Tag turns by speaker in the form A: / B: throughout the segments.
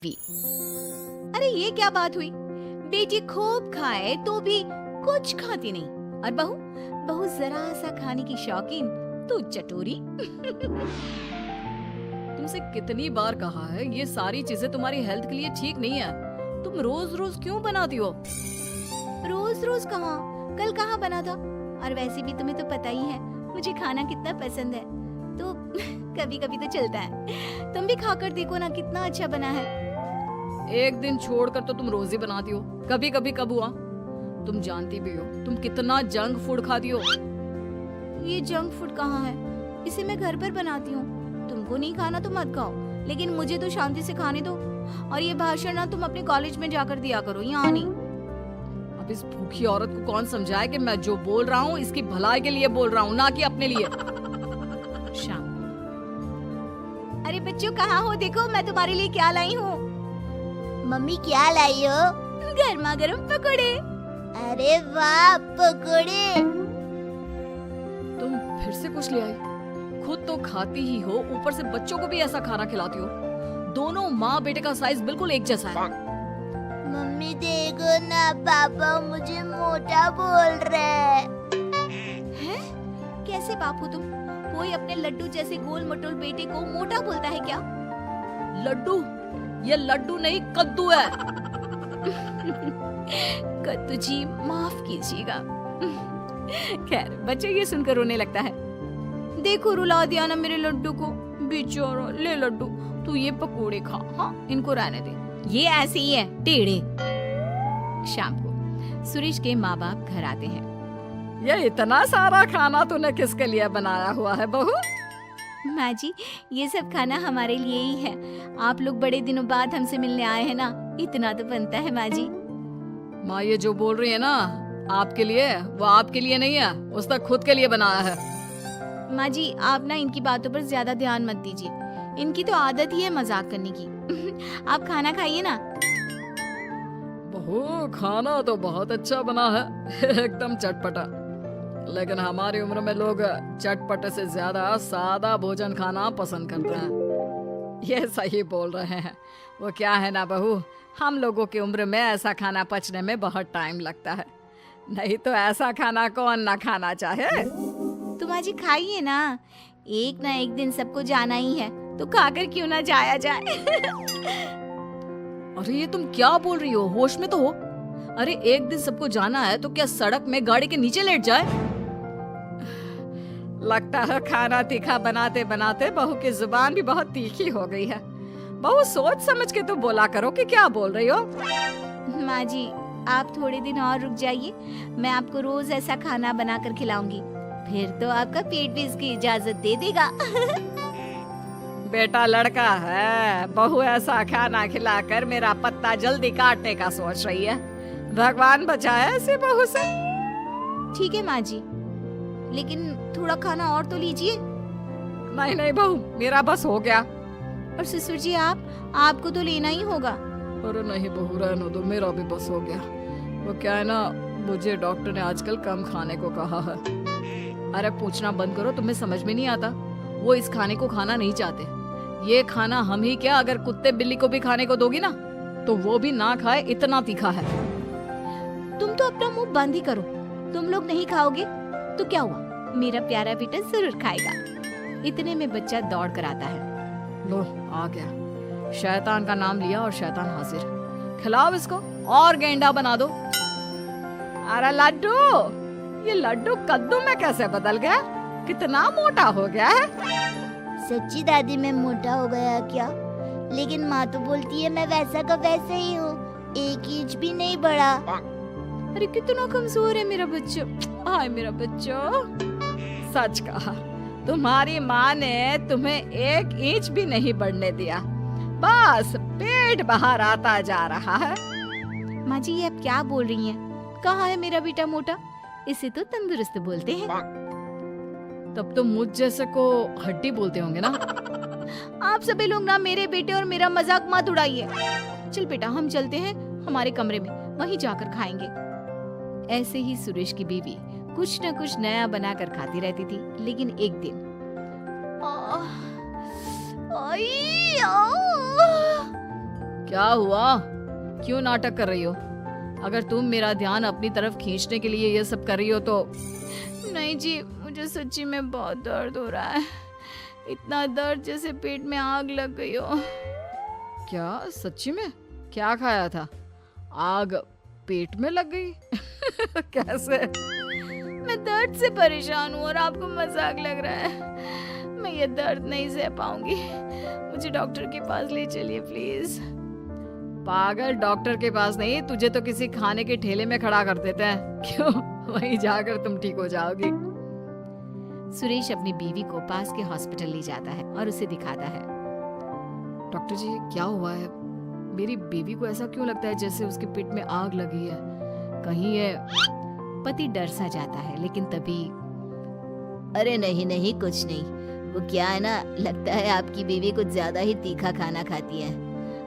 A: भी। अरे ये क्या बात हुई, बेटी खूब खाए तो भी कुछ खाती नहीं, और बहू बहू जरा सा खाने की शौकीन, तू चटोरी।
B: तुमसे कितनी बार कहा है ये सारी चीजें तुम्हारी हेल्थ के लिए ठीक नहीं है। तुम रोज रोज क्यों बनाती हो?
A: रोज रोज कहाँ, कल कहाँ बना था। और वैसे भी तुम्हें तो पता ही है मुझे खाना कितना पसंद है, तो कभी कभी तो चलता है। तुम भी खाकर देखो ना कितना अच्छा बना है।
B: एक दिन छोड़कर तो तुम रोज ही बनाती हो, कभी कभी कब हुआ? तुम जानती भी हो तुम कितना जंक फूड खाती हो।
A: ये जंक फूड कहाँ है, इसे मैं घर पर बनाती हूँ। तुमको नहीं खाना तो मत खाओ, लेकिन मुझे तो शांति से खाने दो। और ये भाषण ना तुम अपने कॉलेज में जाकर दिया करो, यहाँ नहीं।
B: अब इस भूखी औरत को कौन समझाए कि मैं जो बोल रहा हूँ इसकी भलाई के लिए बोल रहा हूँ, ना कि अपने लिए।
A: शाम। अरे बच्चों कहाँ हो, देखो मैं तुम्हारे लिए क्या लाई हूँ।
C: मम्मी क्या लाई हो?
A: गर्मा गर्म पकोड़े।
C: अरे वाह पकोड़े।
B: तुम फिर से कुछ ले आई? खुद तो खाती ही हो, ऊपर से बच्चों को भी ऐसा खाना खिलाती हो। दोनों माँ बेटे का साइज बिल्कुल एक जैसा है।
C: मम्मी देखो ना, पापा मुझे मोटा बोल रहे
A: हैं? कैसे बापू तुम, कोई अपने लड्डू जैसे गोल मटोल बेटे को मोटा बोलता है क्या?
B: लड्डू? ये लड्डू नहीं कद्दू है।
A: कद्दू जी माफ कीजिएगा। खैर बच्चे ये सुनकर रोने लगता है। देखो रुला दिया ना मेरे लड्डू को, बेचारा। ले लड्डू तू ये पकोड़े खा, हाँ इनको रहने दे, ये ऐसे ही है टेढ़े। शाम को सुरेश के माँ बाप घर आते हैं।
B: ये इतना सारा खाना तूने किसके लिए बनाया हुआ है बहू?
A: माँ जी ये सब खाना हमारे लिए ही है, आप लोग बड़े दिनों बाद हमसे मिलने आए हैं ना, इतना तो बनता है माँ जी।
B: माँ ये जो बोल रही है ना आपके लिए, वो आपके लिए नहीं है, उसने खुद के लिए बनाया है।
A: माँ जी आप ना इनकी बातों पर ज्यादा ध्यान मत दीजिए, इनकी तो आदत ही है मजाक करने की। आप खाना खाइए ना।
B: बहू खाना तो बहुत अच्छा बना है, एकदम चटपटा। लेकिन हमारी उम्र में लोग चटपटे से ज्यादा सादा भोजन खाना पसंद करते हैं। ये सही बोल रहे हैं। वो क्या है ना बहू, हम लोगों की उम्र में ऐसा खाना पचने में बहुत टाइम लगता है, नहीं तो ऐसा खाना कौन ना खाना चाहे।
A: तो माँ जी खाइए ना, एक ना एक दिन सबको जाना ही है, तो खाकर क्यों ना जाया जाए।
B: अरे ये तुम क्या बोल रही हो, होश में तो हो। अरे एक दिन सबको जाना है तो क्या सड़क में गाड़ी के नीचे लेट जाए? लगता है खाना तीखा बनाते बनाते बहू की जुबान भी बहुत तीखी हो गई है। बहू सोच समझ के तो बोला करो कि क्या बोल रही हो।
A: माँ जी आप थोड़े दिन और रुक जाइए, मैं आपको रोज ऐसा खाना बनाकर खिलाऊंगी, फिर तो आपका पेट भी इसकी इजाजत दे देगा।
B: बेटा लड़का है, बहू ऐसा खाना खिलाकर मेरा पत्ता जल्दी काटने का सोच रही है। भगवान बचाए ऐसी बहू से।
A: ठीक है माँ जी, लेकिन थोड़ा खाना और तो लीजिए।
B: नहीं नहीं बहू मेरा बस हो गया।
A: और ससुर जी आपको तो लेना ही होगा।
B: अरे नहीं बहू रहने दो, मेरा भी बस हो गया। वो क्या है ना, मुझे डॉक्टर ने आजकल कम खाने को कहा है। अरे पूछना बंद करो, तुम्हें समझ में नहीं आता। वो इस खाने को खाना नहीं चाहते। ये खाना हम ही क्या, अगर कुत्ते बिल्ली को भी खाने को दोगी ना तो वो भी ना खाए, इतना तीखा है।
A: तुम तो अपना मुंह बंद ही करो, तुम लोग नहीं खाओगे तो क्या हुआ, मेरा प्यारा बेटा जरूर खाएगा। इतने में बच्चा दौड़ कर आता है।
B: लो आ गया, शैतान का नाम लिया और शैतान हाजिर। खिलाओ इसको और गेंडा बना दो। अरे लड्डू, ये लड्डू कद्दू में कैसे बदल गया, कितना मोटा हो गया है।
C: सच्ची दादी मैं मोटा हो गया क्या? लेकिन माँ तो बोलती है मैं वैसा का वैसा ही हूँ, 1 इंच भी नहीं बढ़ा।
A: अरे कितना कमजोर है मेरा बच्चा, हाय मेरा बच्चा।
B: सच कहा, तुम्हारी माँ ने तुम्हें 1 इंच भी नहीं बढ़ने दिया, बस पेट बाहर आता जा रहा है।
A: माँ जी ये आप क्या बोल रही हैं? कहाँ है मेरा बेटा मोटा, इसे तो तंदुरुस्त बोलते हैं।
B: तब तो मुझ जैसे को हड्डी बोलते होंगे ना।
A: आप सभी लोग ना मेरे बेटे और मेरा मजाक मत उड़ाइए। चल बेटा हम चलते हैं हमारे कमरे में, वहीं जाकर खाएंगे। ऐसे ही सुरेश की बीवी कुछ न कुछ नया बनाकर खाती रहती थी, लेकिन एक दिन
B: क्या हुआ? क्यों नाटक कर रही हो? अगर तुम मेरा ध्यान अपनी तरफ खींचने के लिए ये सब कर रही हो तो
A: नहीं जी, मुझे सच्ची में बहुत दर्द हो रहा है। इतना दर्द जैसे पेट में आग लग गई हो।
B: क्या सच्ची में? क्या खाया था? आग पेट में लग गई? कैसे?
A: मैं दर्द से परेशान हूँ और आपको मजाक लग रहा है। मैं ये दर्द नहीं सह पाऊंगी। मुझे डॉक्टर के पास ले चलिए प्लीज।
B: पागल, डॉक्टर के पास नहीं, तुझे तो किसी खाने के ठेले में खड़ा कर देते हैं। क्यों? वहीं जाकर तुम ठीक हो जाओगी।
A: सुरेश अपनी बीवी को पास के हॉस्पिटल ले जाता है और उसे दिखाता है।
B: डॉक्टर जी, क्या हुआ है? मेरी बीवी को ऐसा क्यों लगता है जैसे उसके पेट में आग लगी है? कहीं ये...
A: पति डर सा जाता है, लेकिन तभी
C: अरे नहीं नहीं, कुछ नहीं। वो क्या है ना, लगता है आपकी बीवी कुछ ज्यादा ही तीखा खाना खाती है।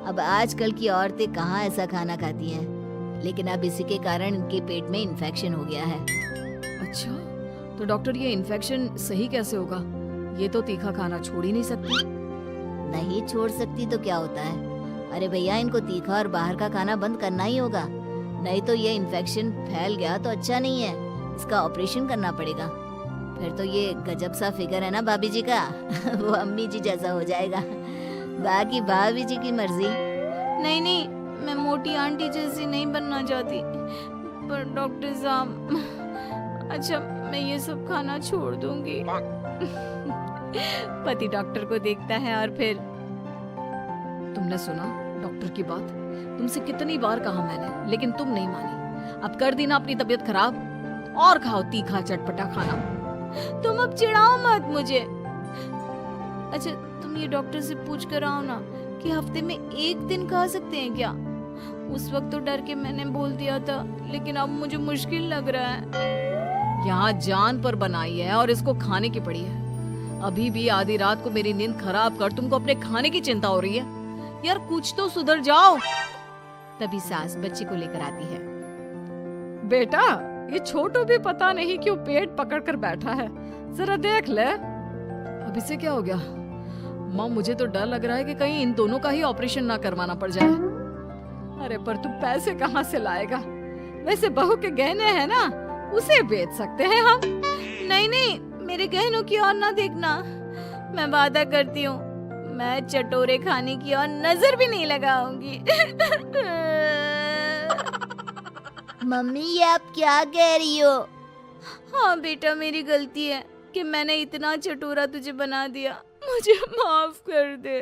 C: अब आजकल की औरतें कहाँ ऐसा खाना खाती हैं, लेकिन अब इसी के कारण इनके पेट में इन्फेक्शन हो गया है।
B: अच्छा, तो डॉक्टर ये इन्फेक्शन सही कैसे होगा? ये तो तीखा खाना छोड़ ही नहीं सकती।
C: नहीं छोड़ सकती तो क्या होता है? अरे भैया, इनको तीखा और बाहर का खाना बंद करना ही होगा, नहीं तो ये इन्फेक्शन फैल गया तो अच्छा नहीं है। इसका ऑपरेशन करना पड़ेगा। फिर तो ये गजब सा फिगर है ना भाभी जी का। वो अम्मी जी जैसा हो जाएगा। बाकी भाभी जी की मर्जी।
A: नहीं नहीं, मैं मोटी आंटी जैसी नहीं बनना चाहती। पर डॉक्टर साहब, अच्छा मैं ये सब खाना छोड़ दूंगी। पति डॉक्टर को देखता है और फिर...
B: तुमने सुना डॉक्टर की बात? तुमसे कितनी बार कहा मैंने, लेकिन तुम नहीं मानी। अब कर दी ना अपनी तबीयत खराब। और खाओ तीखा चटपटा खाना।
A: तुम अब चिढ़ाओ मत मुझे। अच्छा, तुम ये डॉक्टर से पूछ कर आओ ना कि हफ्ते में 1 दिन खा सकते हैं क्या? उस वक्त तो डर के मैंने बोल दिया था, लेकिन अब मुझे मुश्किल लग रहा है।
B: यहाँ जान पर बनाई है और इसको खाने की पड़ी है। अभी भी आधी रात को मेरी नींद खराब कर तुमको अपने खाने की चिंता हो रही है। यार कुछ तो सुधर जाओ।
A: तभी सास बच्चे को लेकर आती है।
B: बेटा, ये छोटू भी पता नहीं क्यों पेट पकड़ कर बैठा है, जरा देख ले। अब इसे क्या हो गया? माँ, मुझे तो डर लग रहा है कि कहीं इन दोनों का ही ऑपरेशन ना करवाना पड़ जाए। अरे पर तू पैसे कहाँ से लाएगा? वैसे बहू के गहने हैं ना, उसे बेच सकते हैं हम।
A: नहीं नहीं, मेरे गहनों की ओर ना देखना। मैं वादा करती हूँ, मैं चटोरे खाने की ओर नजर भी नहीं लगाऊंगी।
C: मम्मी, ये आप क्या कह रही हो?
A: हाँ बेटा, मेरी गलती है कि मैंने इतना चटोरा तुझे बना दिया। मुझे माफ कर दे।